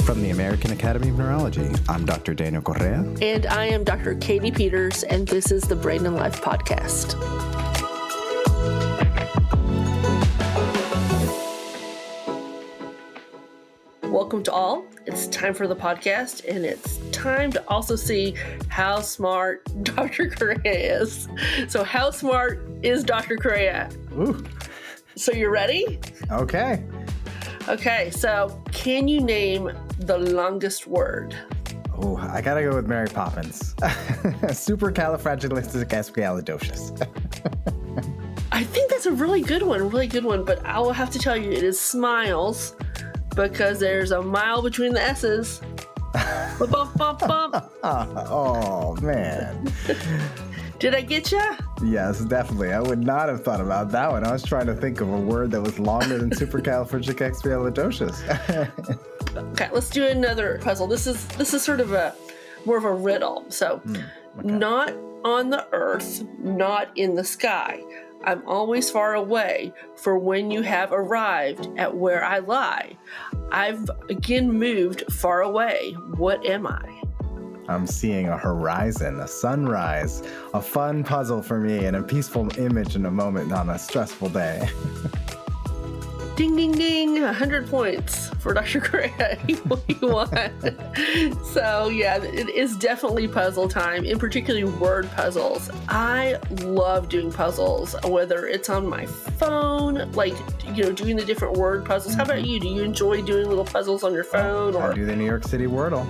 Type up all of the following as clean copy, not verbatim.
From the American Academy of Neurology, I'm Dr. Daniel Correa. And I am Dr. Katy Peters, and this is the Brain and Life Podcast. Welcome to all. It's time for the podcast, and it's time to also see how smart Dr. Correa is. So how smart is Dr. Correa? Ooh. So you're ready? Okay. Okay, so can you name the longest word? Oh, I gotta go with Mary Poppins. Supercalifragilisticexpialidocious. I think that's a really good one, but I will have to tell you it is smiles because there's a mile between the S's. Bump, bump, bump. Oh, man. Did I get you? Yes, definitely. I would not have thought about that one. I was trying to think of a word that was longer than supercalifragilisticexpialidocious. Okay, let's do another puzzle. This is sort of more of a riddle. So, Okay. Not on the earth, not in the sky. I'm always far away for when you have arrived at where I lie. I've again moved far away. What am I? I'm seeing a horizon, a sunrise, a fun puzzle for me, and a peaceful image in a moment on a stressful day. Ding, ding, ding. 100 points for Dr. Correa. You won. So, yeah, it is definitely puzzle time, in particularly word puzzles. I love doing puzzles, whether it's on my phone, like, doing the different word puzzles. How about you? Do you enjoy doing little puzzles on your phone? I do the New York City Wordle.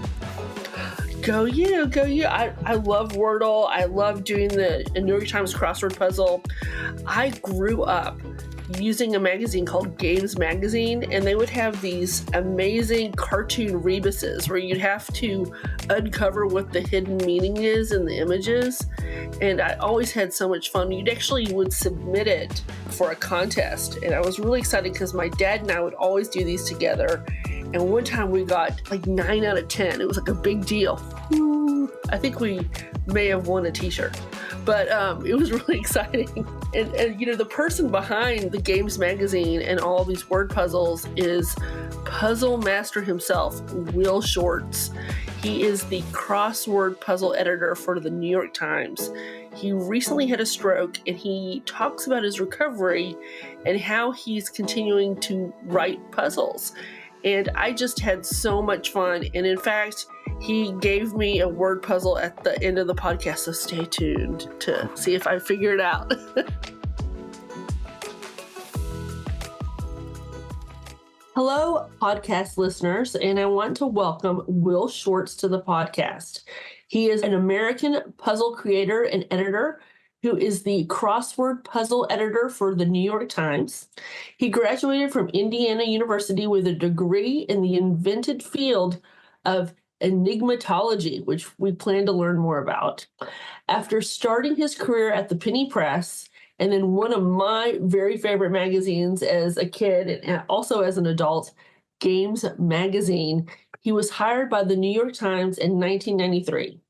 Go you. I love Wordle. I love doing the New York Times crossword puzzle. I grew up using a magazine called Games Magazine, and they would have these amazing cartoon rebuses where you'd have to uncover what the hidden meaning is in the images. And I always had so much fun. You would submit it for a contest. And I was really excited because my dad and I would always do these together. And one time we got like 9 out of 10. It was like a big deal. Ooh, I think we may have won a t-shirt, but it was really exciting. And the person behind the Games Magazine and all these word puzzles is puzzle master himself, Will Shortz. He is the crossword puzzle editor for the New York Times. He recently had a stroke, and he talks about his recovery and how he's continuing to write puzzles. And I just had so much fun. And in fact, he gave me a word puzzle at the end of the podcast. So stay tuned to see if I figure it out. Hello, podcast listeners. And I want to welcome Will Shortz to the podcast. He is an American puzzle creator and editor who is the crossword puzzle editor for the New York Times. He graduated from Indiana University with a degree in the invented field of enigmatology, which we plan to learn more about. After starting his career at the Penny Press, and then one of my very favorite magazines as a kid and also as an adult, Games Magazine, he was hired by the New York Times in 1993.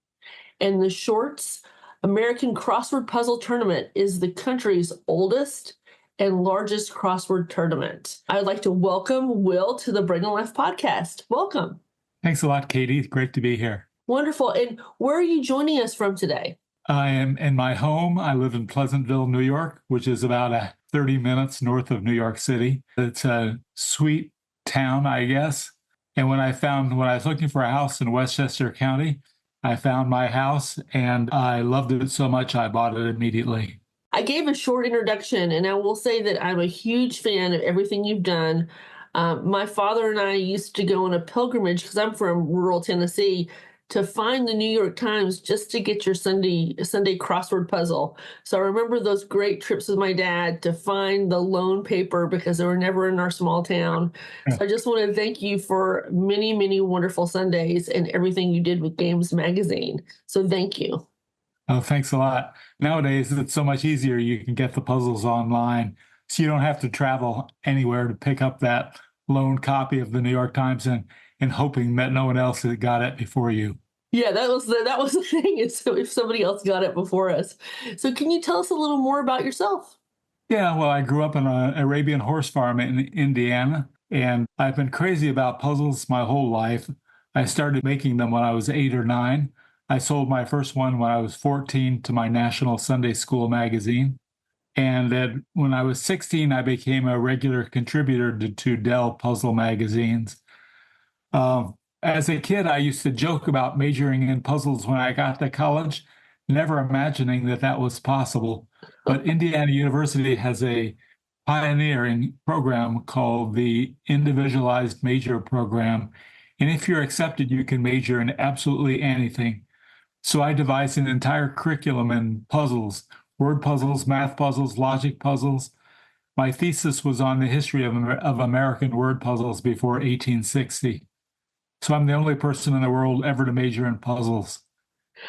And the Shortz American Crossword Puzzle Tournament is the country's oldest and largest crossword tournament. I'd like to welcome Will to the Brain and Life Podcast. Welcome. Thanks a lot, Katy. Great to be here. Wonderful. And where are you joining us from today? I am in my home. I live in Pleasantville, New York, which is about 30 minutes north of New York City. It's a sweet town, I guess. And when I was looking for a house in Westchester County, I found my house and I loved it so much I bought it immediately. I gave a short introduction, and I will say that I'm a huge fan of everything you've done. My father and I used to go on a pilgrimage, because I'm from rural Tennessee, to find the New York Times just to get your Sunday crossword puzzle. So I remember those great trips with my dad to find the lone paper because they were never in our small town. So I just want to thank you for many, many wonderful Sundays and everything you did with Games Magazine. So thank you. Oh, thanks a lot. Nowadays, it's so much easier. You can get the puzzles online, so you don't have to travel anywhere to pick up that lone copy of the New York Times and hoping that no one else had got it before you. Yeah, that was the thing. Is so if somebody else got it before us. So can you tell us a little more about yourself? Yeah, well, I grew up on an Arabian horse farm in Indiana. And I've been crazy about puzzles my whole life. I started making them when I was 8 or 9. I sold my first one when I was 14 to my national Sunday school magazine. And then when I was 16, I became a regular contributor to Dell puzzle magazines. As a kid, I used to joke about majoring in puzzles when I got to college, never imagining that that was possible. But Indiana University has a pioneering program called the Individualized Major Program. And if you're accepted, you can major in absolutely anything. So I devised an entire curriculum in puzzles, word puzzles, math puzzles, logic puzzles. My thesis was on the history of American word puzzles before 1860. So I'm the only person in the world ever to major in puzzles.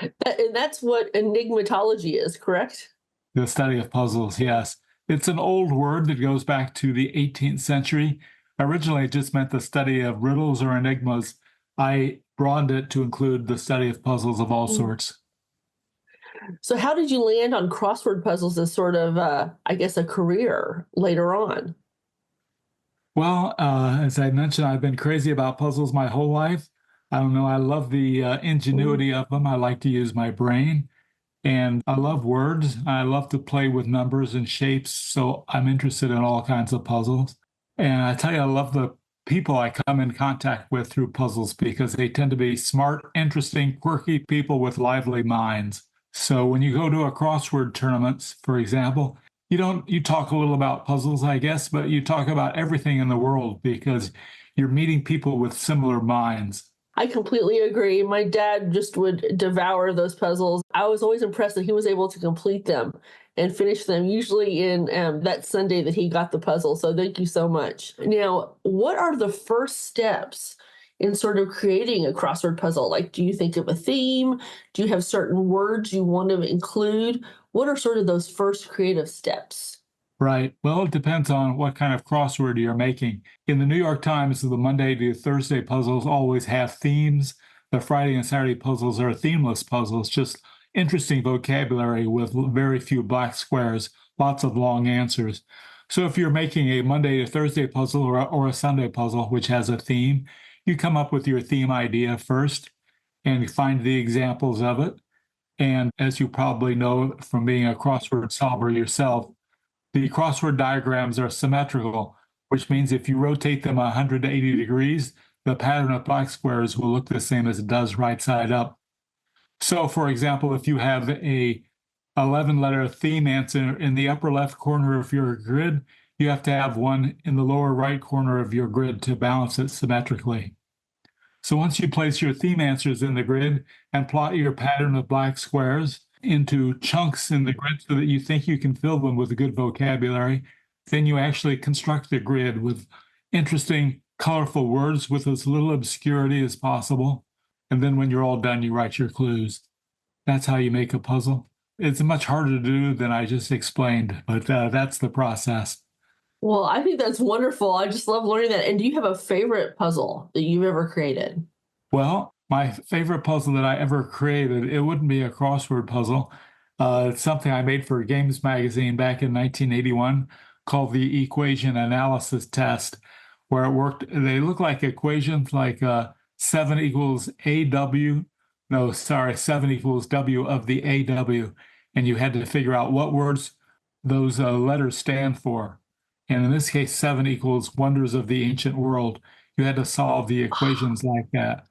And that's what enigmatology is, correct? The study of puzzles, yes. It's an old word that goes back to the 18th century. Originally, it just meant the study of riddles or enigmas. I broadened it to include the study of puzzles of all sorts. So how did you land on crossword puzzles as sort of, I guess, a career later on? Well, as I mentioned, I've been crazy about puzzles my whole life. I don't know. I love the ingenuity of them. I like to use my brain. And I love words. I love to play with numbers and shapes. So I'm interested in all kinds of puzzles. And I tell you, I love the people I come in contact with through puzzles because they tend to be smart, interesting, quirky people with lively minds. So when you go to a crossword tournaments, for example, you talk a little about puzzles, I guess, but you talk about everything in the world because you're meeting people with similar minds. I completely agree. My dad just would devour those puzzles. I was always impressed that he was able to complete them and finish them, usually in that Sunday that he got the puzzle. So thank you so much. Now, what are the first steps in sort of creating a crossword puzzle? Like, do you think of a theme? Do you have certain words you want to include? What are sort of those first creative steps? Right. Well, it depends on what kind of crossword you're making. In the New York Times, the Monday to Thursday puzzles always have themes. The Friday and Saturday puzzles are themeless puzzles, just interesting vocabulary with very few black squares, lots of long answers. So if you're making a Monday to Thursday puzzle or a Sunday puzzle, which has a theme, you come up with your theme idea first and find the examples of it. And as you probably know from being a crossword solver yourself, the crossword diagrams are symmetrical, which means if you rotate them 180 degrees, the pattern of black squares will look the same as it does right side up. So, for example, if you have a 11-letter theme answer in the upper left corner of your grid, you have to have one in the lower right corner of your grid to balance it symmetrically. So once you place your theme answers in the grid and plot your pattern of black squares into chunks in the grid so that you think you can fill them with a good vocabulary, then you actually construct the grid with interesting, colorful words with as little obscurity as possible. And then when you're all done, you write your clues. That's how you make a puzzle. It's much harder to do than I just explained, but that's the process. Well, I think that's wonderful. I just love learning that. And do you have a favorite puzzle that you've ever created? Well, my favorite puzzle that I ever created, it wouldn't be a crossword puzzle. It's something I made for Games Magazine back in 1981 called the Equation Analysis Test, where it worked. They look like equations like 7 equals AW. No, sorry, 7 equals W of the AW. And you had to figure out what words those letters stand for. And in this case, 7 equals wonders of the ancient world. You had to solve the equations like that.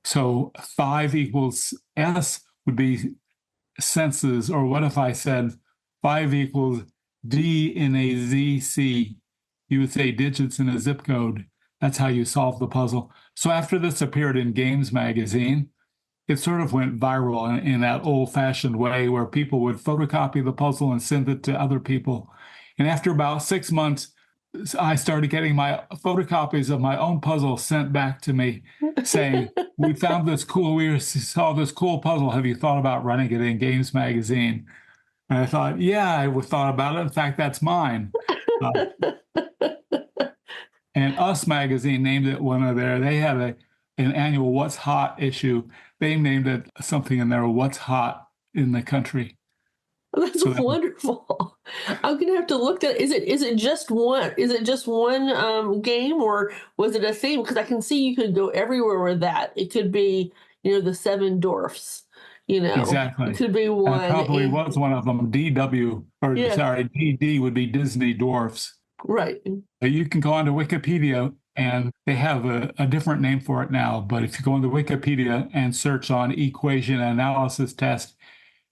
So 5 equals S would be senses, or what if I said 5 equals D in a ZC? You would say digits in a zip code. That's how you solve the puzzle. So after this appeared in Games Magazine, it sort of went viral in that old-fashioned way where people would photocopy the puzzle and send it to other people. And after about 6 months, I started getting my photocopies of my own puzzle sent back to me saying, we saw this cool puzzle. Have you thought about running it in Games Magazine? And I thought, yeah, I thought about it. In fact, that's mine. And Us Magazine named it they had an annual What's Hot issue. They named it something in there, What's Hot in the Country. That's wonderful. I'm gonna have to look at. Is it just one? Is it just one game, or was it a theme? Because I can see you could go everywhere with that. It could be, the seven dwarfs. It Exactly. could be And it one. probably was one of them. DW, or Yeah, sorry, DD would be Disney Dwarfs. right. You can go onto Wikipedia and they have a different name for it now. But if you go into Wikipedia and search on equation analysis test,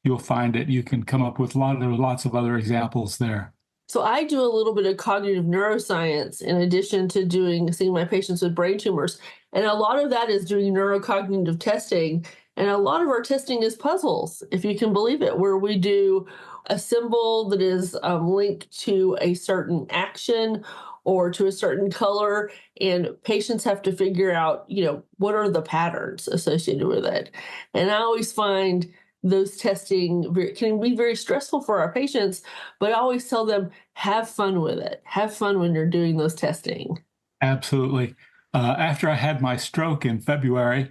you'll find it. You can come up with lots of other examples there. So I do a little bit of cognitive neuroscience in addition to seeing my patients with brain tumors. And a lot of that is doing neurocognitive testing. And a lot of our testing is puzzles, if you can believe it, where we do a symbol that is linked to a certain action or to a certain color. And patients have to figure out, what are the patterns associated with it. And I always find those testing can be very stressful for our patients, but I always tell them, have fun with it. Have fun when you're doing those testing. Absolutely. After I had my stroke in February,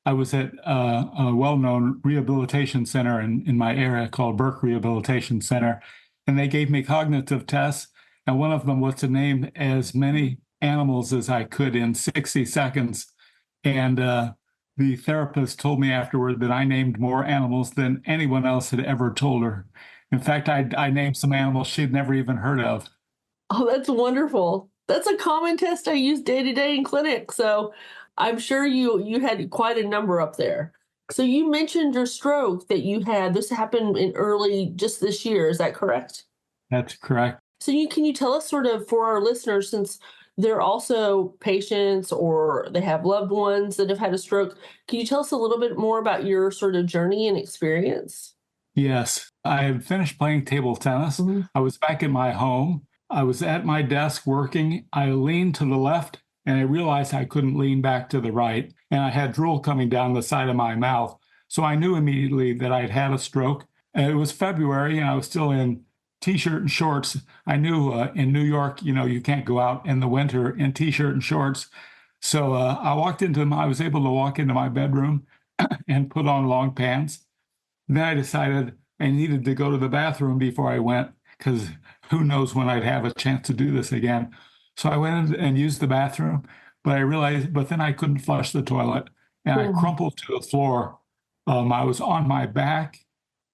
I was at a well-known rehabilitation center in my area called Burke Rehabilitation Center, and they gave me cognitive tests, and one of them was to name as many animals as I could in 60 seconds. And the therapist told me afterward that I named more animals than anyone else had ever told her. In fact, I named some animals she'd never even heard of. Oh, that's wonderful. That's a common test I use day to day in clinic. So I'm sure you had quite a number up there. So you mentioned your stroke that you had. This happened in early just this year. Is that correct? That's correct. So can you tell us sort of for our listeners, since they're also patients or they have loved ones that have had a stroke, can you tell us a little bit more about your sort of journey and experience? Yes, I had finished playing table tennis. Mm-hmm. I was back in my home. I was at my desk working. I leaned to the left and I realized I couldn't lean back to the right. And I had drool coming down the side of my mouth. So I knew immediately that I'd had a stroke. And it was February and I was still in t-shirt and shorts. I knew in New York, you can't go out in the winter in t-shirt and shorts. So I was able to walk into my bedroom and put on long pants. Then I decided I needed to go to the bathroom before I went, because who knows when I'd have a chance to do this again. So I went in and used the bathroom, but then I couldn't flush the toilet and I crumpled to the floor. I was on my back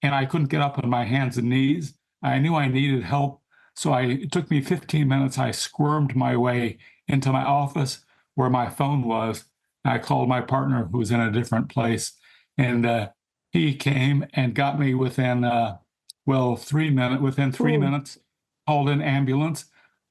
and I couldn't get up on my hands and knees. I knew I needed help. So it took me 15 minutes. I squirmed my way into my office where my phone was. I called my partner who was in a different place. And he came and got me within 3 minutes, called an ambulance.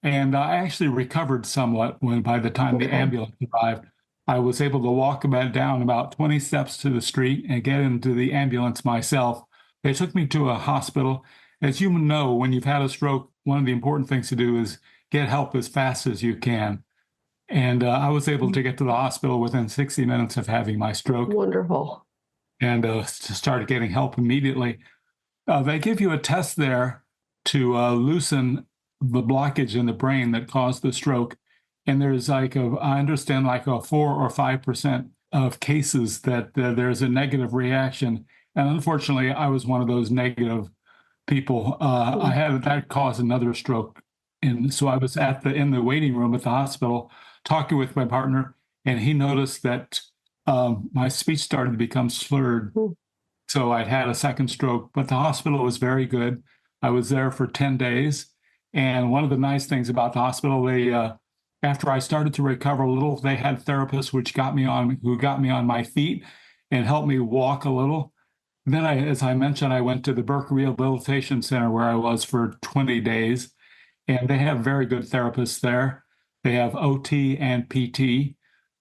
And I actually recovered somewhat by the time the ambulance arrived. I was able to walk down about 20 steps to the street and get into the ambulance myself. They took me to a hospital. As you know, when you've had a stroke, one of the important things to do is get help as fast as you can. And I was able to get to the hospital within 60 minutes of having my stroke. Wonderful. And started getting help immediately. They give you a test there to loosen the blockage in the brain that caused the stroke. And there's I understand like a 4 or 5% of cases that there's a negative reaction. And unfortunately, I was one of those negative people. I had that caused another stroke. And so I was in the waiting room at the hospital talking with my partner, and he noticed that my speech started to become slurred. So I'd had a second stroke, but the hospital was very good. I was there for 10 days. And one of the nice things about the hospital, after I started to recover a little, they had therapists who got me on my feet and helped me walk a little. Then as I mentioned, I went to the Burke Rehabilitation Center where I was for 20 days. And they have very good therapists there. They have OT and PT.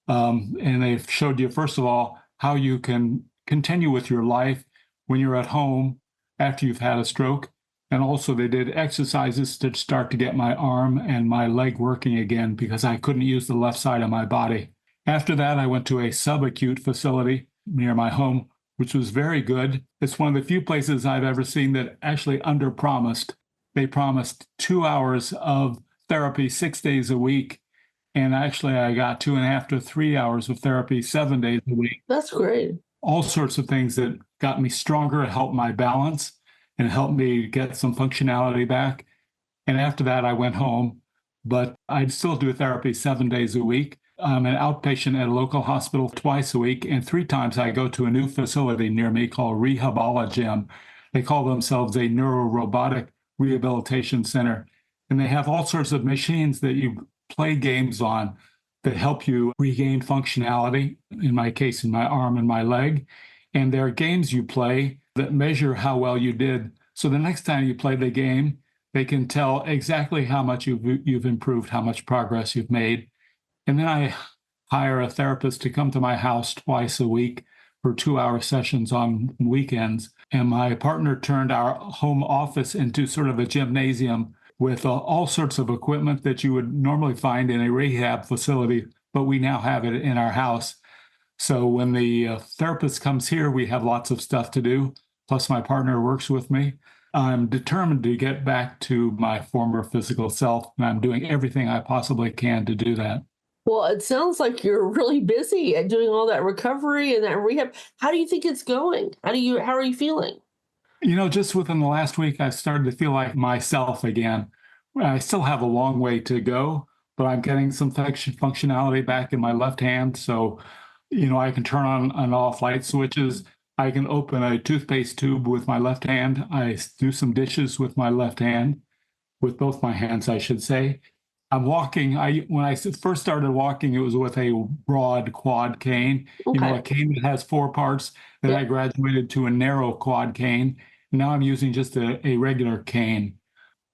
And they've showed you, first of all, how you can continue with your life when you're at home after you've had a stroke. And also they did exercises to start to get my arm and my leg working again because I couldn't use the left side of my body. After that, I went to a subacute facility near my home, which was very good. It's one of the few places I've ever seen that actually underpromised. They promised 2 hours of therapy 6 days a week. And actually, I got 2.5 to 3 hours of therapy 7 days a week. That's great. All sorts of things that got me stronger, helped my balance. and helped me get some functionality back. And after that, I went home, but I still do therapy 7 days a week. I'm an outpatient at a local hospital twice a week, and 3 times I go to a new facility near me called Rehabilitation. They call themselves a neurorobotic rehabilitation center, and they have all sorts of machines that you play games on that help you regain functionality, in my case, in my arm and my leg. And there are games you play that measure how well you did. So the next time you play the game, they can tell exactly how much you've improved, how much progress you've made. And then I hire a therapist to come to my house twice a week for 2-hour sessions on weekends. And my partner turned our home office into sort of a gymnasium with all sorts of equipment that you would normally find in a rehab facility, but we now have it in our house. So when the therapist comes here, we have lots of stuff to do. Plus, my partner works with me. I'm determined to get back to my former physical self, and I'm doing everything I possibly can to do that. Well, it sounds like you're really busy at doing all that recovery and that rehab. How do you think it's going? How are you feeling? Just within the last week, I started to feel like myself again. I still have a long way to go, but I'm getting some functionality back in my left hand. So, I can turn on and off light switches. I can open a toothpaste tube with my left hand. I do some dishes with my left hand, with both my hands, I should say. I'm walking. When I first started walking, it was with a broad quad cane, Okay. a cane that has 4 parts. Then Yeah. I graduated to a narrow quad cane. Now I'm using just a regular cane.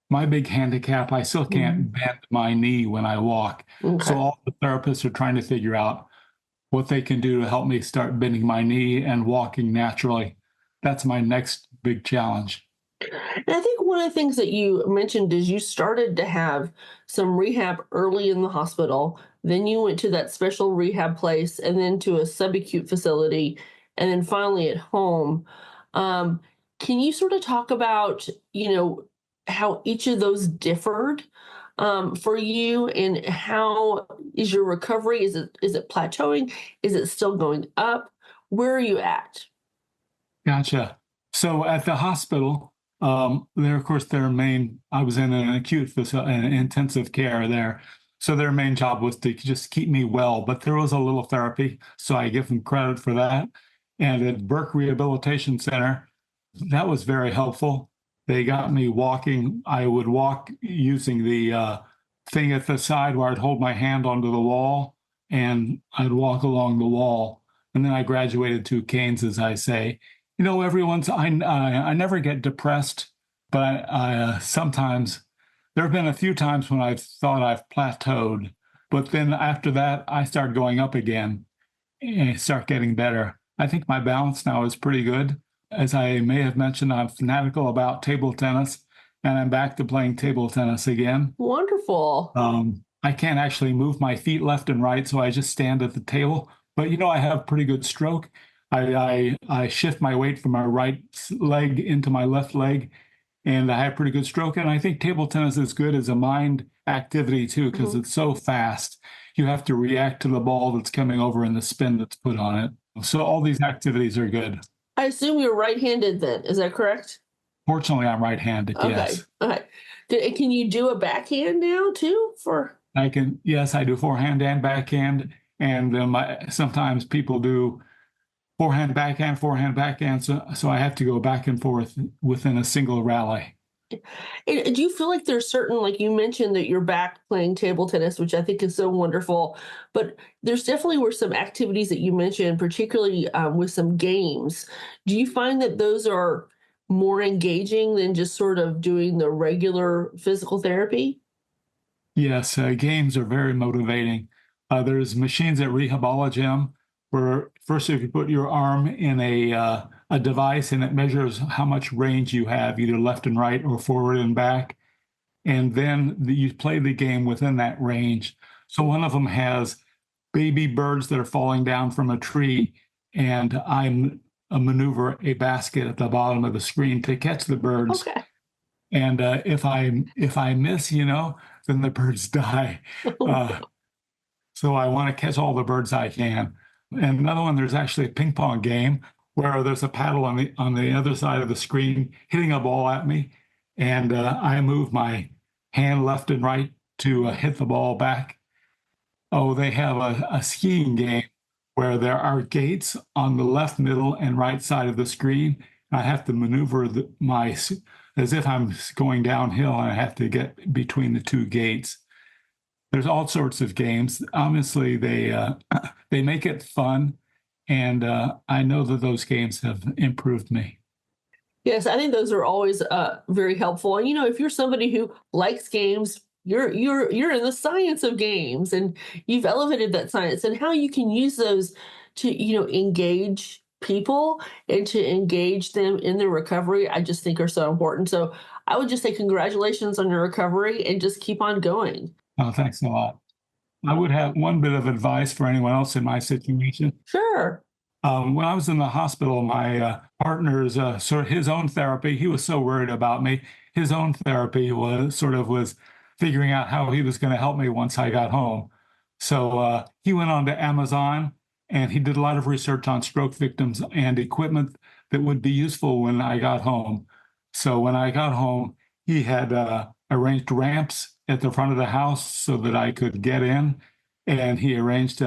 My big handicap, I still can't bend my knee when I walk. Okay. So all the therapists are trying to figure out what they can do to help me start bending my knee and walking naturally. That's my next big challenge. And I think one of the things that you mentioned is you started to have some rehab early in the hospital. Then you went to that special rehab place and then to a subacute facility and then finally at home. Um, can you sort of talk about, how each of those differed for you and how is your recovery? Is it plateauing? Is it still going up? Where are you at? Gotcha. So at the hospital, of course, I was in an acute facility, an intensive care there. So their main job was to just keep me well, but there was a little therapy. So I give them credit for that. And at Burke Rehabilitation Center, that was very helpful. They got me walking. I would walk using the thing at the side where I'd hold my hand onto the wall and I'd walk along the wall. And then I graduated to canes, as I say. I never get depressed, but I sometimes, there have been a few times when I've thought I've plateaued, but then after that, I start going up again and start getting better. I think my balance now is pretty good. As I may have mentioned, I'm fanatical about table tennis, and I'm back to playing table tennis again. Wonderful. I can't actually move my feet left and right, so I just stand at the table. But I have pretty good stroke. I shift my weight from my right leg into my left leg, and I have pretty good stroke. And I think table tennis is good as a mind activity too, because it's so fast. You have to react to the ball that's coming over and the spin that's put on it. So all these activities are good. I assume you're right-handed then. Is that correct? Fortunately, I'm right-handed, Okay. yes. Okay. Can you do a backhand now too? Yes, I do forehand and backhand. And sometimes people do forehand, backhand. So I have to go back and forth within a single rally. And do you feel like there's certain, like you mentioned that you're back playing table tennis, which I think is so wonderful, but there's definitely were some activities that you mentioned, particularly with some games. Do you find that those are more engaging than just sort of doing the regular physical therapy? Yes, games are very motivating. There's machines at Rehabilitation where first if you put your arm in a device and it measures how much range you have, either left and right or forward and back, and then you play the game within that range. So one of them has baby birds that are falling down from a tree, and I'm maneuver a basket at the bottom of the screen to catch the birds. Okay. And if I miss, then the birds die. So I want to catch all the birds I can. And another one, there's actually a ping pong game where there's a paddle on the other side of the screen hitting a ball at me, and I move my hand left and right to hit the ball back. Oh, they have a skiing game where there are gates on the left, middle, and right side of the screen. I have to maneuver as if I'm going downhill, and I have to get between the two gates. There's all sorts of games. Obviously, they make it fun, and I know that those games have improved me. Yes, I think those are always very helpful. And if you're somebody who likes games, you're in the science of games, and you've elevated that science and how you can use those to engage people and to engage them in their recovery. I just think are so important. So I would just say congratulations on your recovery and just keep on going. Oh, thanks a lot. I would have one bit of advice for anyone else in my situation. Sure. When I was in the hospital, my partner's sort of his own therapy, he was so worried about me. His own therapy was figuring out how he was going to help me once I got home. So he went on to Amazon, and he did a lot of research on stroke victims and equipment that would be useful when I got home. So when I got home, he had arranged ramps at the front of the house so that I could get in, and he arranged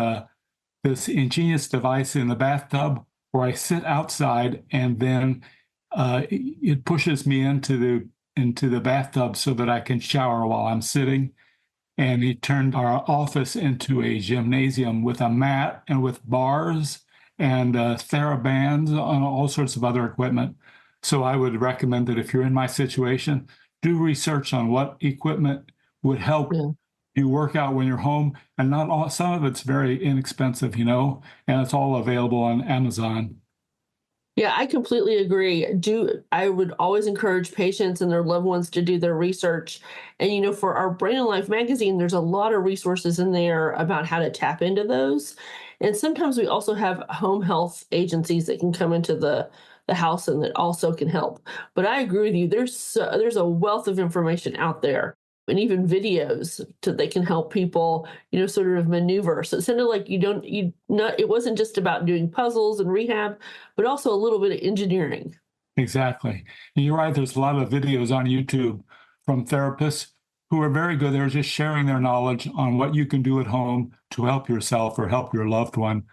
this ingenious device in the bathtub where I sit outside, and then it pushes me into the bathtub so that I can shower while I'm sitting. And he turned our office into a gymnasium with a mat and with bars and TheraBands and all sorts of other equipment. So I would recommend that if you're in my situation, do research on what equipment would help you work out when you're home. And not all, some of it's very inexpensive, and it's all available on Amazon. Yeah, I completely agree. I would always encourage patients and their loved ones to do their research. And, for our Brain and Life magazine, there's a lot of resources in there about how to tap into those. And sometimes we also have home health agencies that can come into the house and that also can help. But I agree with you. There's a wealth of information out there, and even videos they can help people, sort of maneuver. So it sounded like it wasn't just about doing puzzles and rehab, but also a little bit of engineering. Exactly. And you're right. There's a lot of videos on YouTube from therapists who are very good. They're just sharing their knowledge on what you can do at home to help yourself or help your loved one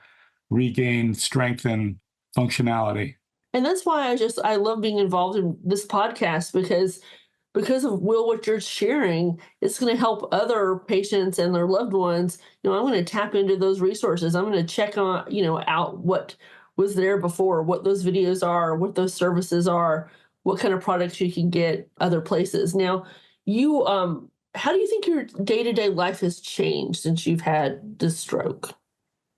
regain strength and functionality. And that's why I love being involved in this podcast, because of Will, what you're sharing, it's going to help other patients and their loved ones. I'm going to tap into those resources. I'm going to check on, out what was there before, what those videos are, what those services are, what kind of products you can get other places. Now, how do you think your day-to-day life has changed since you've had this stroke?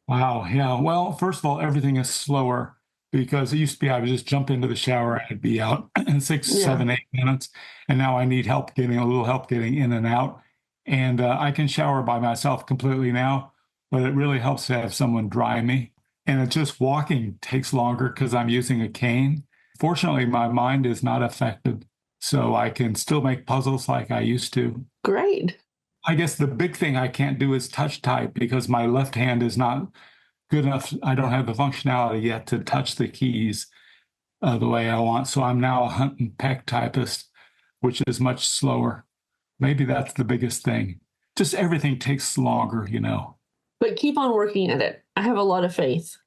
Wow. Yeah. Well, first of all, everything is slower, because it used to be I would just jump into the shower and I'd be out in 6, 7, 8 minutes. And now I need a little help getting in and out. And I can shower by myself completely now, but it really helps to have someone dry me. And it's just walking takes longer because I'm using a cane. Fortunately, my mind is not affected, so I can still make puzzles like I used to. Great. I guess the big thing I can't do is touch type because my left hand is not good enough. I don't have the functionality yet to touch the keys the way I want. So I'm now a hunt and peck typist, which is much slower. Maybe that's the biggest thing. Just everything takes longer, But keep on working at it. I have a lot of faith.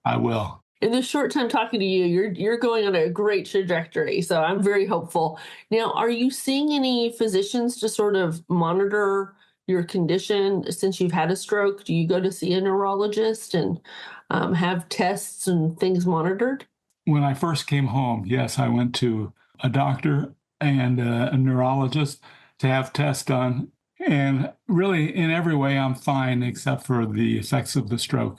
I will. In this short time talking to you, you're going on a great trajectory. So I'm very hopeful. Now, are you seeing any physicians to sort of monitor your condition since you've had a stroke? Do you go to see a neurologist and have tests and things monitored? When I first came home, yes, I went to a doctor and a neurologist to have tests done. And really, in every way, I'm fine except for the effects of the stroke.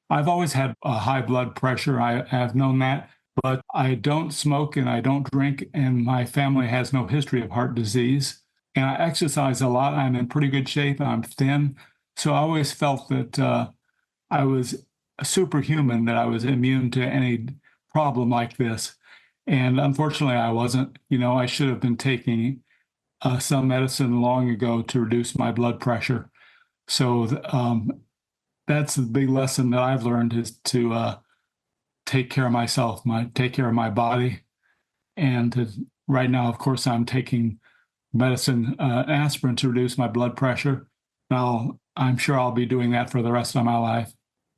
I've always had a high blood pressure. I have known that, but I don't smoke and I don't drink, and my family has no history of heart disease. And I exercise a lot. I'm in pretty good shape. I'm thin. So I always felt that I was superhuman, that I was immune to any problem like this. And unfortunately, I wasn't. I should have been taking some medicine long ago to reduce my blood pressure. So that's the big lesson that I've learned, is to take care of myself, take care of my body. And right now, of course, I'm taking medicine, aspirin, to reduce my blood pressure. I'm sure I'll be doing that for the rest of my life.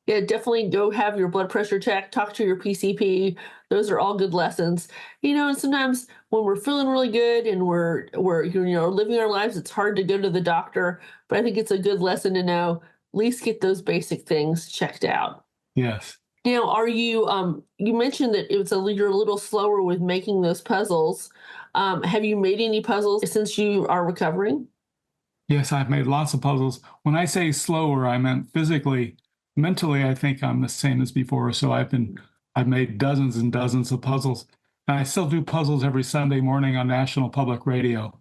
Yeah, definitely go have your blood pressure checked, talk to your PCP. Those are all good lessons. And sometimes when we're feeling really good and we're living our lives, it's hard to go to the doctor. But I think it's a good lesson to know, at least get those basic things checked out. Yes. Now, are you, you mentioned that you're a little slower with making those puzzles. Have you made any puzzles since you are recovering? Yes, I've made lots of puzzles. When I say slower, I meant physically. Mentally, I think I'm the same as before. So I've made dozens and dozens of puzzles. And I still do puzzles every Sunday morning on National Public Radio.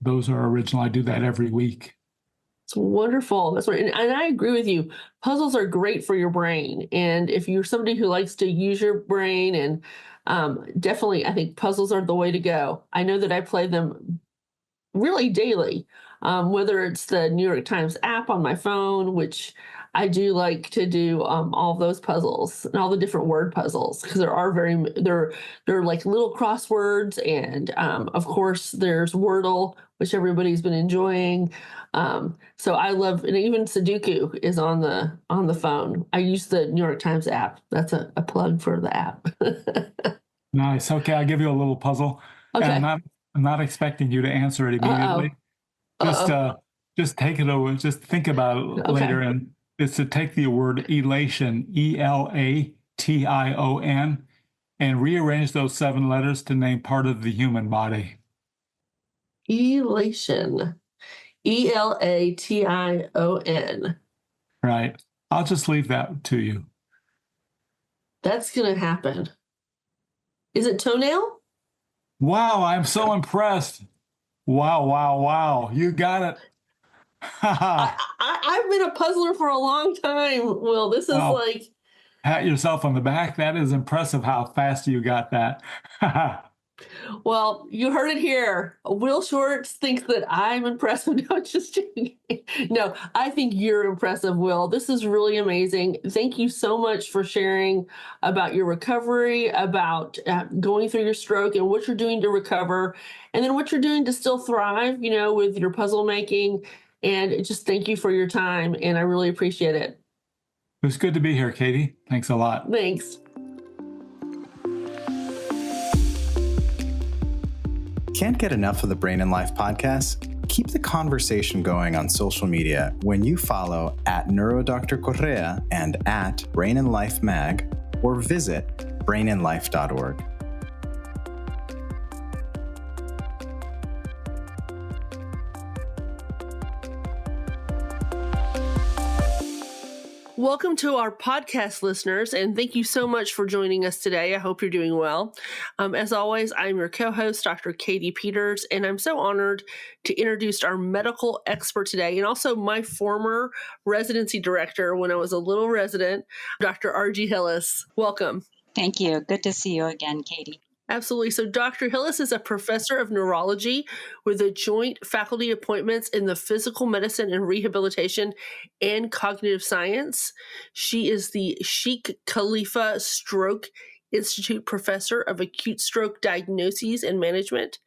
Those are original. I do that every week. It's wonderful. That's what, and I agree with you. Puzzles are great for your brain. And if you're somebody who likes to use your brain, and definitely, I think puzzles are the way to go. I know that I play them really daily, whether it's the New York Times app on my phone, which I do like to do all of those puzzles and all the different word puzzles, because they're like little crosswords, and of course there's Wordle, which everybody's been enjoying. So I love, and even Sudoku is on the phone. I use the New York Times app. That's a plug for the app. Nice. Okay, I'll give you a little puzzle. Okay. And I'm not expecting you to answer it immediately. Just take it over. Just think about it later. And it's to take the word elation, ELATION, and rearrange those 7 letters to name part of the human body. Elation, ELATION. Right. I'll just leave that to you. That's going to happen. Is it toenail? Wow, I'm so impressed. Wow. You got it. I've been a puzzler for a long time, Will. This is like... Pat yourself on the back. That is impressive how fast you got that. Well, you heard it here. Will Shortz thinks that I'm impressive. No, just kidding. No, I think you're impressive, Will. This is really amazing. Thank you so much for sharing about your recovery, about going through your stroke and what you're doing to recover, and then what you're doing to still thrive, with your puzzle making. And just thank you for your time, and I really appreciate it. It was good to be here, Katie. Thanks a lot. Thanks. Can't get enough of the Brain and Life podcast? Keep the conversation going on social media when you follow @NeuroDrCorrea and @BrainAndLifeMag, or visit brainandlife.org. Welcome to our podcast listeners, and thank you so much for joining us today. I hope you're doing well. As always, I'm your co-host, Dr. Katy Peters, and I'm so honored to introduce our medical expert today, and also my former residency director when I was a little resident, Dr. Argye Hillis. Welcome. Thank you. Good to see you again, Katy. Absolutely. So Dr. Hillis is a professor of neurology with a joint faculty appointments in the physical medicine and rehabilitation and cognitive science. She is the Sheikh Khalifa Stroke Institute Professor of Acute Stroke Diagnoses and Management,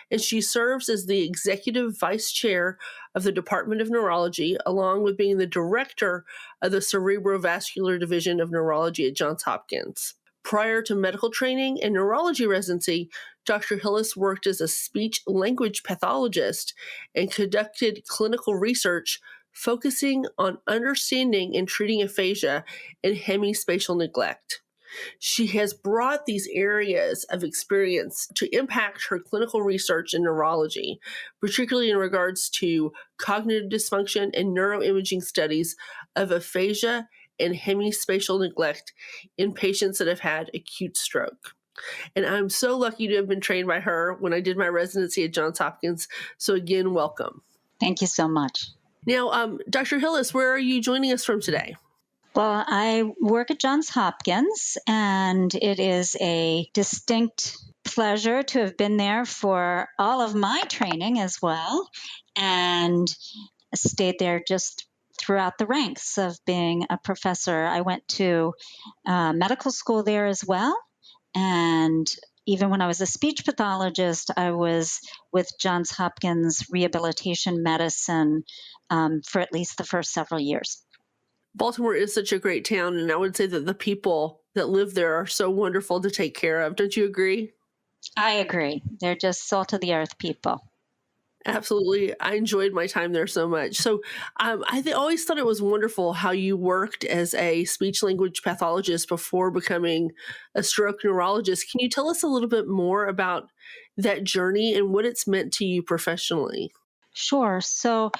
and she serves as the Executive Vice Chair of the Department of Neurology, along with being the Director of the Cerebrovascular Division of Neurology at Johns Hopkins. Prior to medical training and neurology residency, Dr. Hillis worked as a speech-language pathologist and conducted clinical research focusing on understanding and treating aphasia and hemispatial neglect. She has brought these areas of experience to impact her clinical research in neurology, particularly in regards to cognitive dysfunction and neuroimaging studies of aphasia and hemispatial neglect in patients that have had acute stroke. And I'm so lucky to have been trained by her when I did my residency at Johns Hopkins. So again, welcome. Thank you so much. Now, Dr. Hillis, where are you joining us from today? Well, I work at Johns Hopkins, and it is a distinct pleasure to have been there for all of my training as well, and stayed there just throughout the ranks of being a professor. I went to medical school there as well. And even when I was a speech pathologist, I was with Johns Hopkins Rehabilitation Medicine for at least the first several years. Baltimore is such a great town, and I would say that the people that live there are so wonderful to take care of. Don't you agree? I agree. They're just salt of the earth people. Absolutely. I enjoyed my time there so much. So always thought it was wonderful how you worked as a speech language pathologist before becoming a stroke neurologist. Can you tell us a little bit more about that journey and what it's meant to you professionally? Sure. So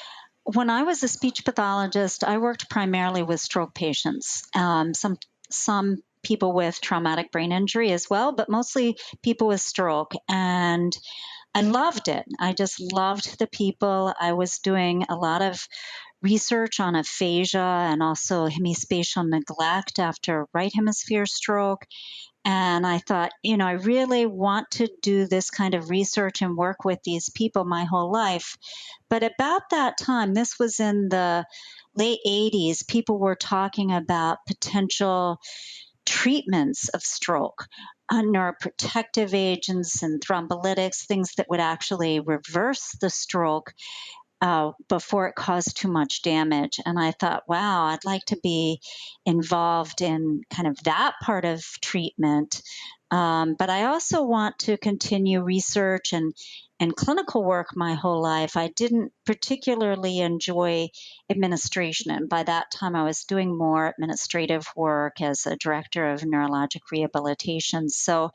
when I was a speech pathologist, I worked primarily with stroke patients. Some people with traumatic brain injury as well, but mostly people with stroke. And I loved it. I just loved the people. I was doing a lot of research on aphasia and also hemispatial neglect after right hemisphere stroke. And I thought, I really want to do this kind of research and work with these people my whole life. But about that time, this was in the late 80s, people were talking about potential treatments of stroke, neuroprotective agents and thrombolytics, things that would actually reverse the stroke before it caused too much damage. And I thought, wow, I'd like to be involved in kind of that part of treatment. But I also want to continue research and clinical work my whole life. I didn't particularly enjoy administration. And by that time, I was doing more administrative work as a director of neurologic rehabilitation. So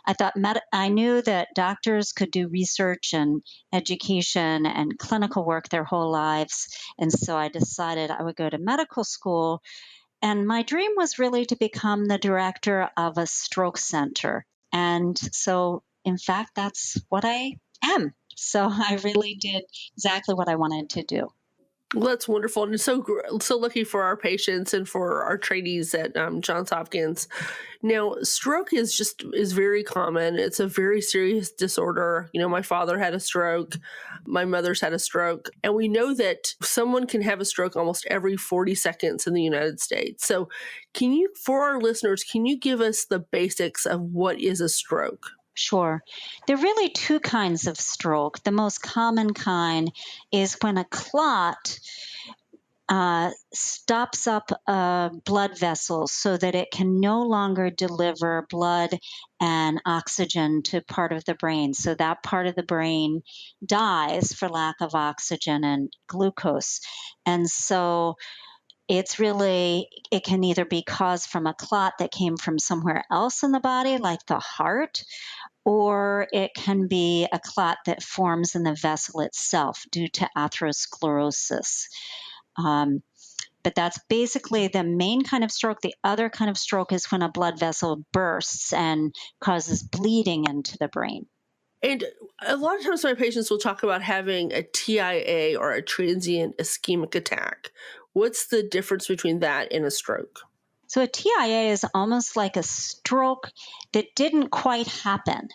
I thought I knew that doctors could do research and education and clinical work their whole lives. And so I decided I would go to medical school. And my dream was really to become the director of a stroke center. And so, in fact, that's what I am. So I really did exactly what I wanted to do. Well, that's wonderful, and so lucky for our patients and for our trainees at Johns Hopkins. Now, stroke is very common. It's a very serious disorder. My father had a stroke, my mother's had a stroke, and we know that someone can have a stroke almost every 40 seconds in the United States. So, for our listeners, can you give us the basics of what is a stroke? Sure. There are really two kinds of stroke. The most common kind is when a clot stops up a blood vessel so that it can no longer deliver blood and oxygen to part of the brain. So that part of the brain dies for lack of oxygen and glucose. And so it can either be caused from a clot that came from somewhere else in the body, like the heart, or it can be a clot that forms in the vessel itself due to atherosclerosis. But that's basically the main kind of stroke. The other kind of stroke is when a blood vessel bursts and causes bleeding into the brain. And a lot of times my patients will talk about having a TIA or a transient ischemic attack. What's the difference between that and a stroke? So a TIA is almost like a stroke that didn't quite happen.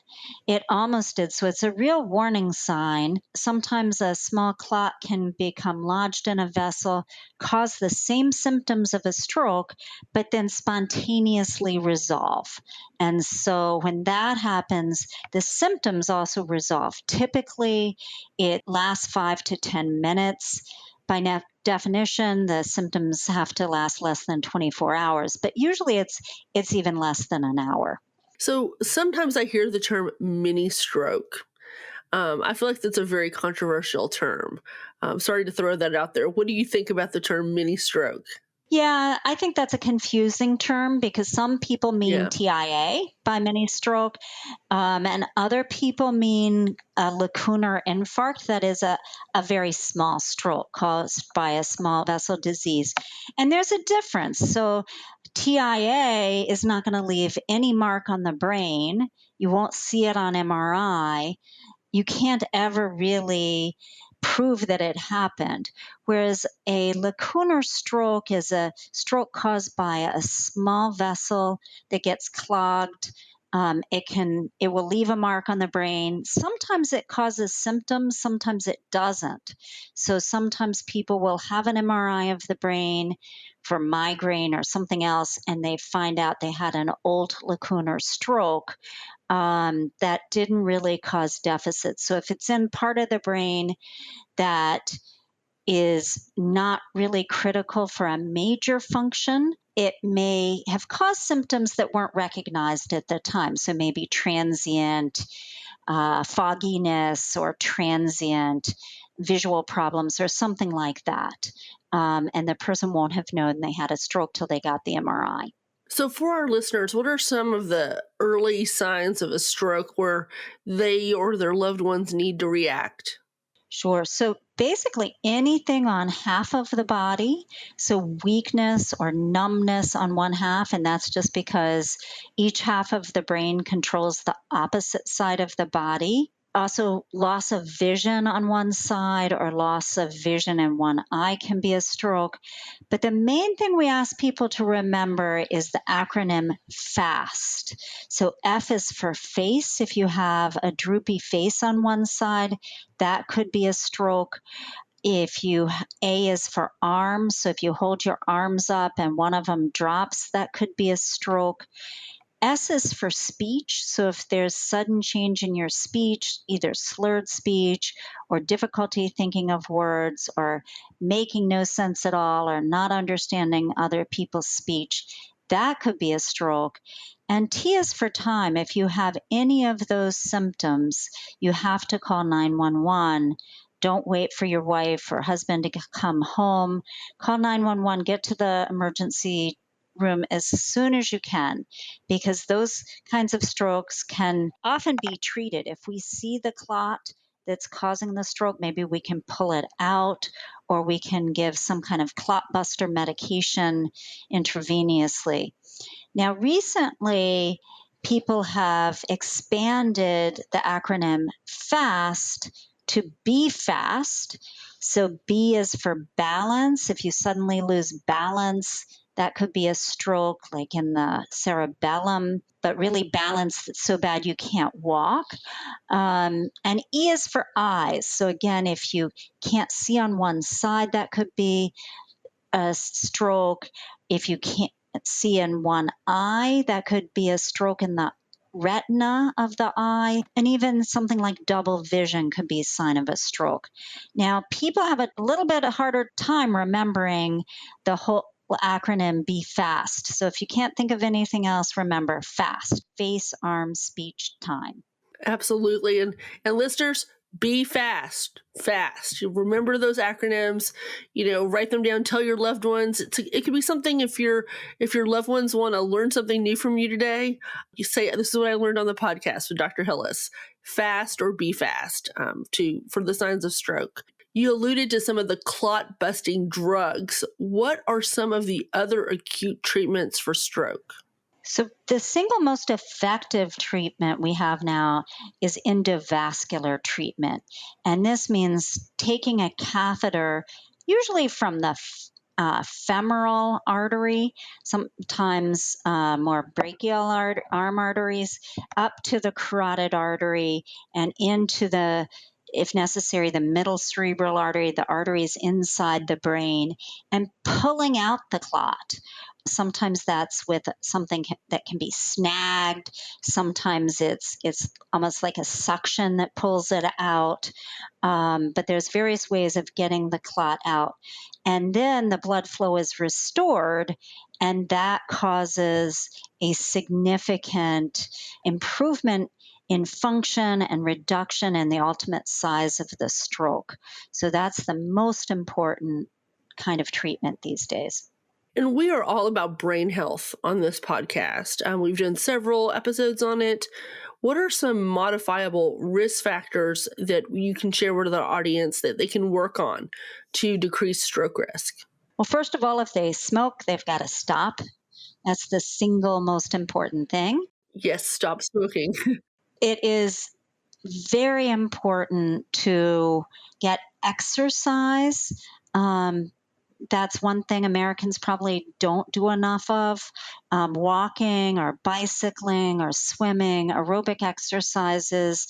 It almost did. So it's a real warning sign. Sometimes a small clot can become lodged in a vessel, cause the same symptoms of a stroke, but then spontaneously resolve. And so when that happens, the symptoms also resolve. Typically, it lasts 5 to 10 minutes. By definition, the symptoms have to last less than 24 hours, but usually it's even less than an hour. So sometimes I hear the term mini stroke. I feel like that's a very controversial term. Sorry to throw that out there. What do you think about the term mini stroke? Yeah, I think that's a confusing term because some people mean TIA by mini stroke, and other people mean a lacunar infarct, that is a very small stroke caused by a small vessel disease. And there's a difference. So TIA is not going to leave any mark on the brain. You won't see it on MRI. You can't ever really prove that it happened. Whereas a lacunar stroke is a stroke caused by a small vessel that gets clogged It will leave a mark on the brain. Sometimes it causes symptoms, sometimes it doesn't. So sometimes people will have an MRI of the brain for migraine or something else, and they find out they had an old lacunar stroke that didn't really cause deficits. So if it's in part of the brain that is not really critical for a major function, it may have caused symptoms that weren't recognized at the time. So maybe transient fogginess or transient visual problems or something like that. And the person won't have known they had a stroke till they got the MRI. So for our listeners, what are some of the early signs of a stroke where they or their loved ones need to react? Sure. So basically anything on half of the body, so weakness or numbness on one half, and that's just because each half of the brain controls the opposite side of the body. Also, loss of vision on one side or loss of vision in one eye can be a stroke. But the main thing we ask people to remember is the acronym FAST. So F is for face. If you have a droopy face on one side, that could be a stroke. A is for arms. So if you hold your arms up and one of them drops, that could be a stroke. S is for speech. So if there's sudden change in your speech, either slurred speech or difficulty thinking of words or making no sense at all or not understanding other people's speech, that could be a stroke. And T is for time. If you have any of those symptoms, you have to call 911. Don't wait for your wife or husband to come home. Call 911, get to the emergency room as soon as you can, because those kinds of strokes can often be treated. If we see the clot that's causing the stroke, maybe we can pull it out or we can give some kind of clot buster medication intravenously. Now, recently, people have expanded the acronym FAST to be fast. So B is for balance. If you suddenly lose balance, that could be a stroke, like in the cerebellum, but really balance so bad you can't walk. And E is for eyes. So again, if you can't see on one side, that could be a stroke. If you can't see in one eye, that could be a stroke in the retina of the eye, and even something like double vision could be a sign of a stroke. Now, people have a little bit harder time remembering the whole acronym Be Fast. So if you can't think of anything else, remember FAST: face, arm, speech, time. Absolutely. And listeners, be fast. You remember those acronyms, write them down, tell your loved ones. It could be something if your loved ones want to learn something new from you today, you say, this is what I learned on the podcast with Dr. Hillis. Fast or be fast for the signs of stroke. You alluded to some of the clot busting drugs. What are some of the other acute treatments for stroke? So the single most effective treatment we have now is endovascular treatment. And this means taking a catheter, usually from the femoral artery, sometimes more brachial arm arteries, up to the carotid artery and into if necessary, the middle cerebral artery, the arteries inside the brain, and pulling out the clot. Sometimes that's with something that can be snagged. Sometimes it's almost like a suction that pulls it out. But there's various ways of getting the clot out. And then the blood flow is restored, and that causes a significant improvement in function and reduction in the ultimate size of the stroke. So that's the most important kind of treatment these days. And we are all about brain health on this podcast. We've done several episodes on it. What are some modifiable risk factors that you can share with our audience that they can work on to decrease stroke risk? Well, first of all, if they smoke, they've got to stop. That's the single most important thing. Yes, stop smoking. It is very important to get exercise. that's one thing Americans probably don't do enough of. Walking or bicycling or swimming, aerobic exercises,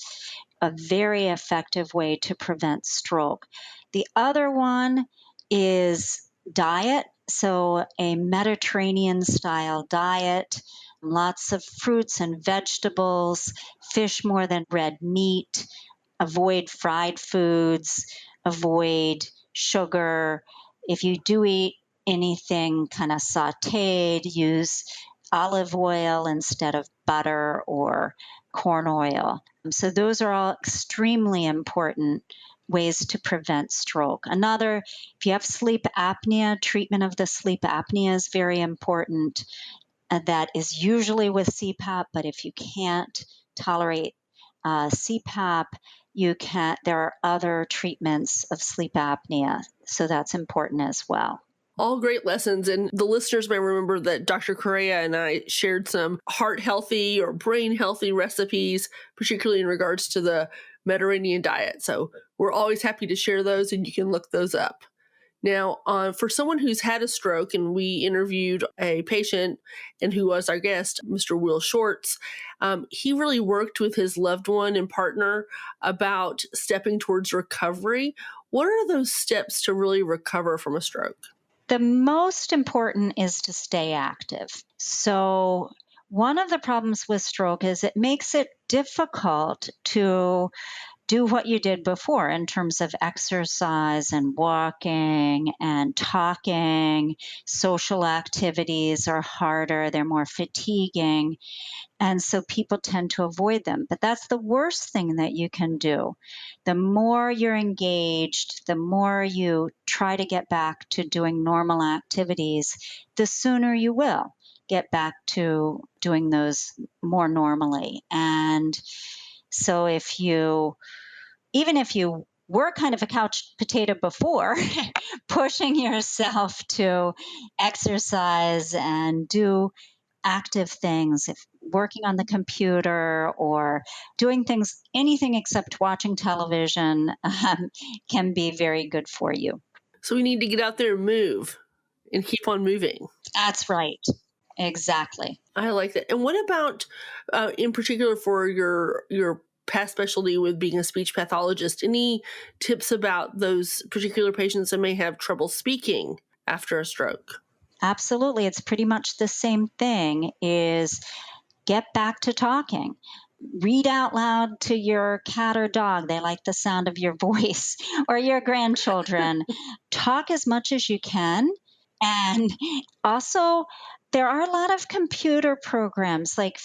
a very effective way to prevent stroke. The other one is diet. So, a Mediterranean style diet, lots of fruits and vegetables, fish more than red meat, avoid fried foods, avoid sugar. If you do eat anything kind of sauteed, use olive oil instead of butter or corn oil. So those are all extremely important ways to prevent stroke. Another, if you have sleep apnea, treatment of the sleep apnea is very important. That is usually with CPAP, but if you can't tolerate CPAP, there are other treatments of sleep apnea. So that's important as well. All great lessons. And the listeners may remember that Dr. Correa and I shared some heart healthy or brain healthy recipes, particularly in regards to the Mediterranean diet. So we're always happy to share those, and you can look those up. Now, for someone who's had a stroke, and we interviewed a patient and who was our guest, Mr. Will Shortz, he really worked with his loved one and partner about stepping towards recovery. What are those steps to really recover from a stroke? The most important is to stay active. So one of the problems with stroke is it makes it difficult to do what you did before in terms of exercise and walking and talking. Social activities are harder, they're more fatiguing. And so people tend to avoid them. But that's the worst thing that you can do. The more you're engaged, the more you try to get back to doing normal activities, the sooner you will get back to doing those more normally. And so even if you were kind of a couch potato before, pushing yourself to exercise and do active things, if working on the computer or doing things, anything except watching television, can be very good for you. So we need to get out there and move and keep on moving. That's right. Exactly. I like that. And what about, in particular, for your past specialty with being a speech pathologist, any tips about those particular patients that may have trouble speaking after a stroke? Absolutely. It's pretty much the same thing, is get back to talking. Read out loud to your cat or dog. They like the sound of your voice, or your grandchildren. Talk as much as you can. And also, there are a lot of computer programs, like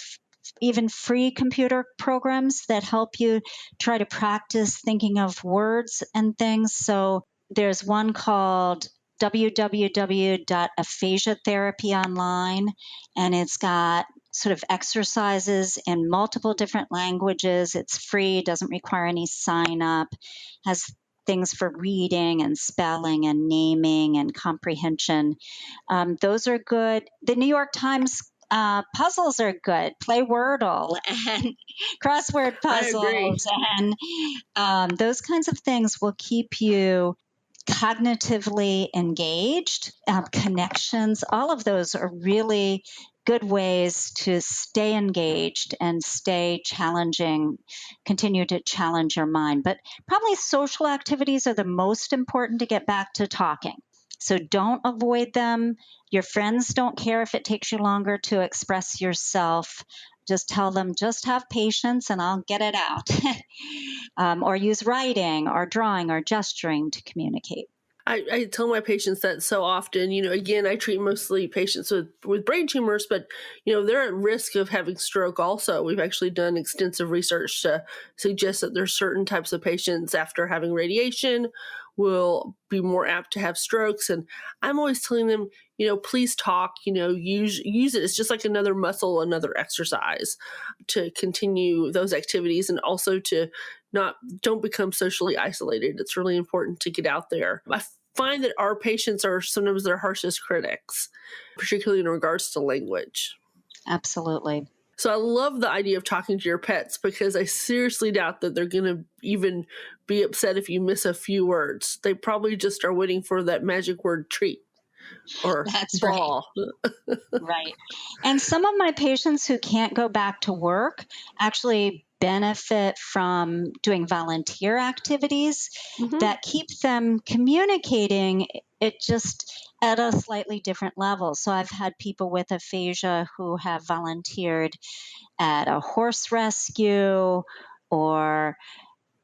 even free computer programs, that help you try to practice thinking of words and things. So there's one called www.aphasia therapy online, and it's got sort of exercises in multiple different languages. It's free, doesn't require any sign up, has things for reading and spelling and naming and comprehension. Those are good. The New York Times puzzles are good. Play Wordle and crossword puzzles, and those kinds of things will keep you cognitively engaged. Connections, all of those are really good ways to stay engaged and stay challenging, continue to challenge your mind. But probably social activities are the most important to get back to talking. So don't avoid them. Your friends don't care if it takes you longer to express yourself. Just tell them, just have patience and I'll get it out. Or use writing or drawing or gesturing to communicate. I tell my patients that so often. Again, I treat mostly patients with brain tumors, but, they're at risk of having stroke also. We've actually done extensive research to suggest that there's certain types of patients after having radiation will be more apt to have strokes. And I'm always telling them, please talk, use it. It's just like another muscle, another exercise to continue those activities, and also to don't become socially isolated. It's really important to get out there. I find that our patients are sometimes their harshest critics, particularly in regards to language. Absolutely. So I love the idea of talking to your pets, because I seriously doubt that they're going to even be upset if you miss a few words. They probably just are waiting for that magic word treat or That's right. ball. Right. And some of my patients who can't go back to work actually benefit from doing volunteer activities Mhm. that keep them communicating, it just at a slightly different level. So I've had people with aphasia who have volunteered at a horse rescue or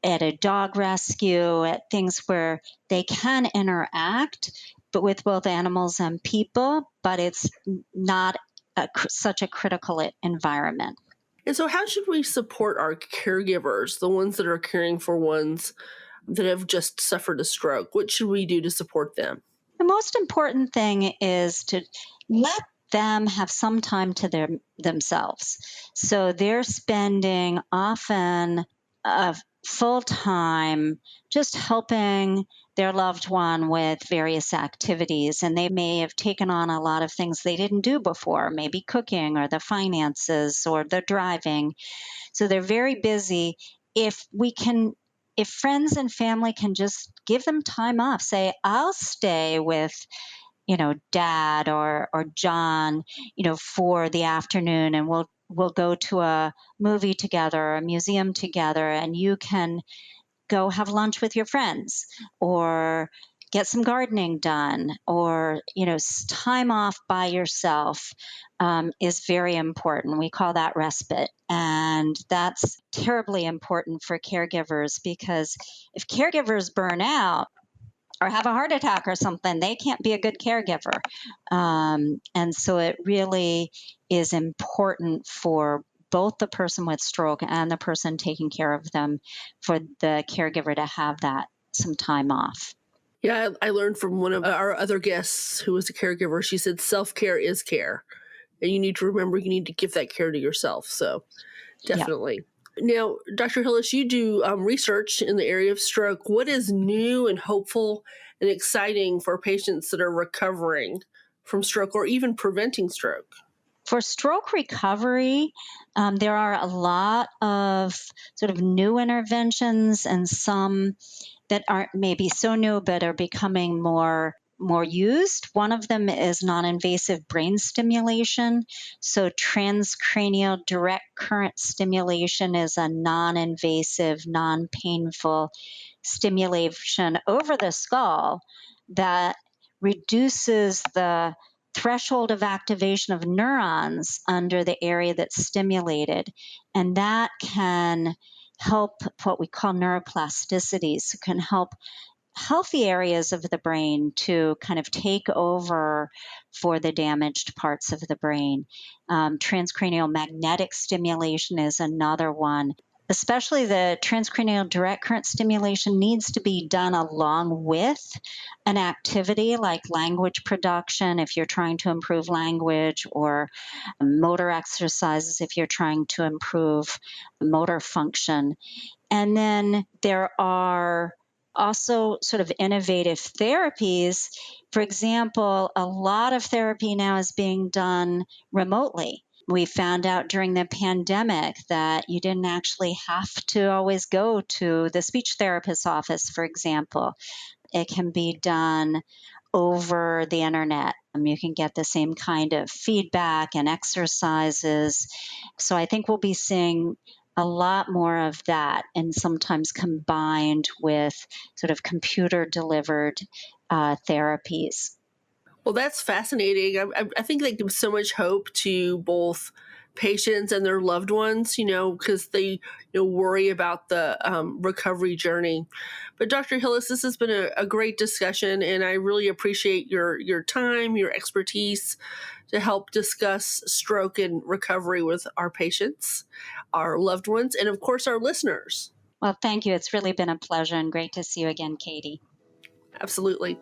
at a dog rescue, at things where they can interact, but with both animals and people, but it's not such a critical environment. And so how should we support our caregivers, the ones that are caring for ones that have just suffered a stroke? What should we do to support them? The most important thing is to let them have some time to themselves. So they're spending often a full time just helping their loved one with various activities. And they may have taken on a lot of things they didn't do before, maybe cooking or the finances or the driving. So they're very busy. If friends and family can just give them time off, say, I'll stay with, Dad or John, for the afternoon, and we'll go to a movie together, or a museum together, and you can go have lunch with your friends or get some gardening done, or time off by yourself is very important. We call that respite, and that's terribly important for caregivers, because if caregivers burn out or have a heart attack or something, they can't be a good caregiver. And so it really is important for both the person with stroke and the person taking care of them, for the caregiver to have that some time off. Yeah, I learned from one of our other guests who was a caregiver. She said self-care is care. And you need to remember you need to give that care to yourself. So definitely. Now, Dr. Hillis, you do research in the area of stroke. What is new and hopeful and exciting for patients that are recovering from stroke or even preventing stroke? For stroke recovery, there are a lot of sort of new interventions, and some that aren't maybe so new but are becoming more used. One of them is non-invasive brain stimulation. So transcranial direct current stimulation is a non-invasive, non-painful stimulation over the skull that reduces the threshold of activation of neurons under the area that's stimulated. And that can help what we call neuroplasticity. So it can help healthy areas of the brain to kind of take over for the damaged parts of the brain. Transcranial magnetic stimulation is another one. Especially the transcranial direct current stimulation needs to be done along with an activity like language production if you're trying to improve language, or motor exercises if you're trying to improve motor function. And then there are also sort of innovative therapies. For example, a lot of therapy now is being done remotely. We found out during the pandemic that you didn't actually have to always go to the speech therapist's office, for example. It can be done over the internet. You can get the same kind of feedback and exercises. So I think we'll be seeing a lot more of that, and sometimes combined with sort of computer-delivered therapies. Well, that's fascinating. I think that gives so much hope to both patients and their loved ones, because they worry about the recovery journey. But Dr. Hillis, this has been a great discussion, and I really appreciate your time, your expertise to help discuss stroke and recovery with our patients, our loved ones, and of course our listeners. Well, thank you. It's really been a pleasure, and great to see you again, Katy. Absolutely.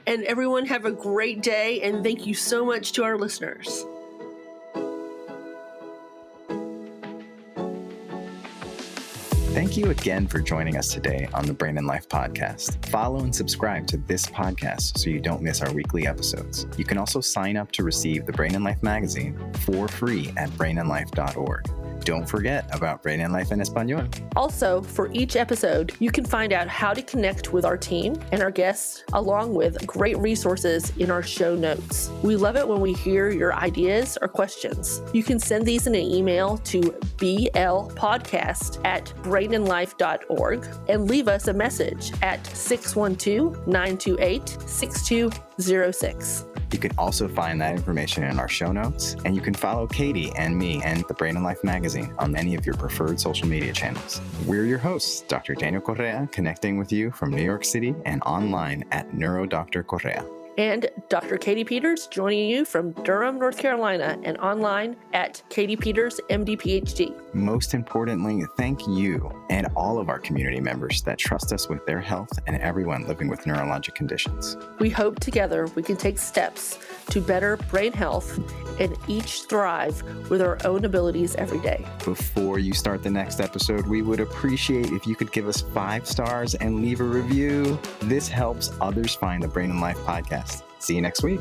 And everyone have a great day, and thank you so much to our listeners. Thank you again for joining us today on the Brain and Life podcast. Follow and subscribe to this podcast so you don't miss our weekly episodes. You can also sign up to receive the Brain and Life magazine for free at brainandlife.org. Don't forget about Brain and Life en Español. Also, for each episode, you can find out how to connect with our team and our guests, along with great resources in our show notes. We love it when we hear your ideas or questions. You can send these in an email to blpodcast@brainandlife.org and leave us a message at 612-928-6206. You can also find that information in our show notes, and you can follow Katy and me and the Brain and Life magazine on any of your preferred social media channels. We're your hosts, Dr. Daniel Correa, connecting with you from New York City and online at NeuroDr Correa. And Dr. Katy Peters joining you from Durham, North Carolina, and online at Katy Peters, MD, PhD. Most importantly, thank you and all of our community members that trust us with their health and everyone living with neurologic conditions. We hope together we can take steps to better brain health and each thrive with our own abilities every day. Before you start the next episode, we would appreciate if you could give us 5 stars and leave a review. This helps others find the Brain and Life podcast. See you next week.